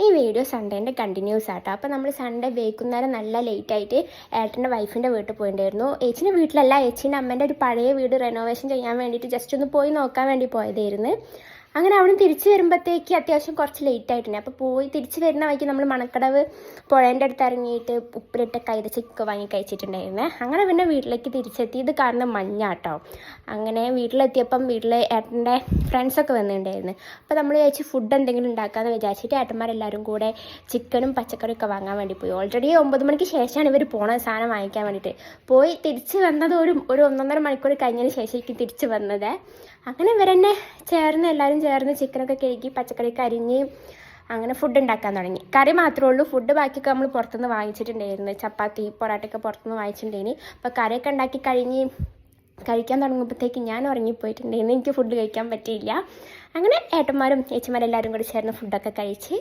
ഈ video സൺഡേൻ്റെ continuous ആട്ടോ. അപ്പോൾ നമ്മൾ സൺഡേ വൈകുന്നേരം നല്ല ലേറ്റായിട്ട് ഏട്ടൻ്റെ വൈഫിൻ്റെ വീട്ടിൽ പോയിട്ടുണ്ടായിരുന്നു. ഏച്ചിൻ്റെ വീട്ടിലല്ല, ഏച്ചീൻ്റെ അമ്മേൻ്റെ ഒരു പഴയ വീട് റെനോവേഷൻ ചെയ്യാൻ വേണ്ടിയിട്ട് ജസ്റ്റ് ഒന്ന് പോയി നോക്കാൻ വേണ്ടി പോയതായിരുന്നു. അങ്ങനെ അവിടെ തിരിച്ച് വരുമ്പോഴത്തേക്ക് അത്യാവശ്യം കുറച്ച് ലേറ്റ് ആയിട്ടുണ്ട്. അപ്പോൾ പോയി തിരിച്ച് വരുന്ന വഴിക്ക് നമ്മൾ മണക്കടവ് പുഴേൻ്റെ അടുത്ത് ഇറങ്ങിയിട്ട് ഉപ്പിലിട്ട കൈതച്ചൊക്കെ വാങ്ങി കഴിച്ചിട്ടുണ്ടായിരുന്നേ. അങ്ങനെ പിന്നെ വീട്ടിലേക്ക് തിരിച്ചെത്തി. ഇത് കാരണം മഞ്ഞാട്ടോ. അങ്ങനെ വീട്ടിലെത്തിയപ്പം വീട്ടിൽ ഏട്ടൻ്റെ ഫ്രണ്ട്സൊക്കെ വന്നിട്ടുണ്ടായിരുന്നു. അപ്പോൾ നമ്മൾ വിചാരിച്ച് ഫുഡ് എന്തെങ്കിലും ഉണ്ടാക്കാമെന്ന് വിചാരിച്ചിട്ട് ഏട്ടന്മാരെല്ലാവരും കൂടെ ചിക്കനും പച്ചക്കറിയൊക്കെ വാങ്ങാൻ വേണ്ടി പോയി. ഓൾറെഡി 9 മണിക്ക് ശേഷമാണ് ഇവർ പോണ സാധനം വാങ്ങിക്കാൻ വേണ്ടിയിട്ട്. പോയി തിരിച്ച് വന്നത് ഒരു 1.5 മണിക്കൂർ കഴിഞ്ഞതിന് ശേഷം തിരിച്ച് വന്നത്. അങ്ങനെ ഇവരെന്നെ എല്ലാവരും ചേർന്ന് ചിക്കനൊക്കെ കഴുകി പച്ചക്കറിയൊക്കെ അരിഞ്ഞ് അങ്ങനെ ഫുഡ് ഉണ്ടാക്കാൻ തുടങ്ങി. കറി മാത്രമേ ഉള്ളൂ, ഫുഡ് ബാക്കിയൊക്കെ നമ്മൾ പുറത്തുനിന്ന് വാങ്ങിച്ചിട്ടുണ്ടായിരുന്നു. ചപ്പാത്തി പൊറാട്ടയൊക്കെ പുറത്തുനിന്ന് വാങ്ങിച്ചിട്ടുണ്ടായിരുന്നു. അപ്പോൾ കറിയൊക്കെ ഉണ്ടാക്കി കഴിഞ്ഞ് കഴിക്കാൻ തുടങ്ങുമ്പോഴത്തേക്ക് ഞാൻ ഉറങ്ങിപ്പോയിട്ടുണ്ടായിരുന്നു. എനിക്ക് ഫുഡ് കഴിക്കാൻ പറ്റിയില്ല. അങ്ങനെ ഏട്ടന്മാരും ചേച്ചിമാരെല്ലാവരും കൂടി ചേർന്ന് ഫുഡൊക്കെ കഴിച്ച്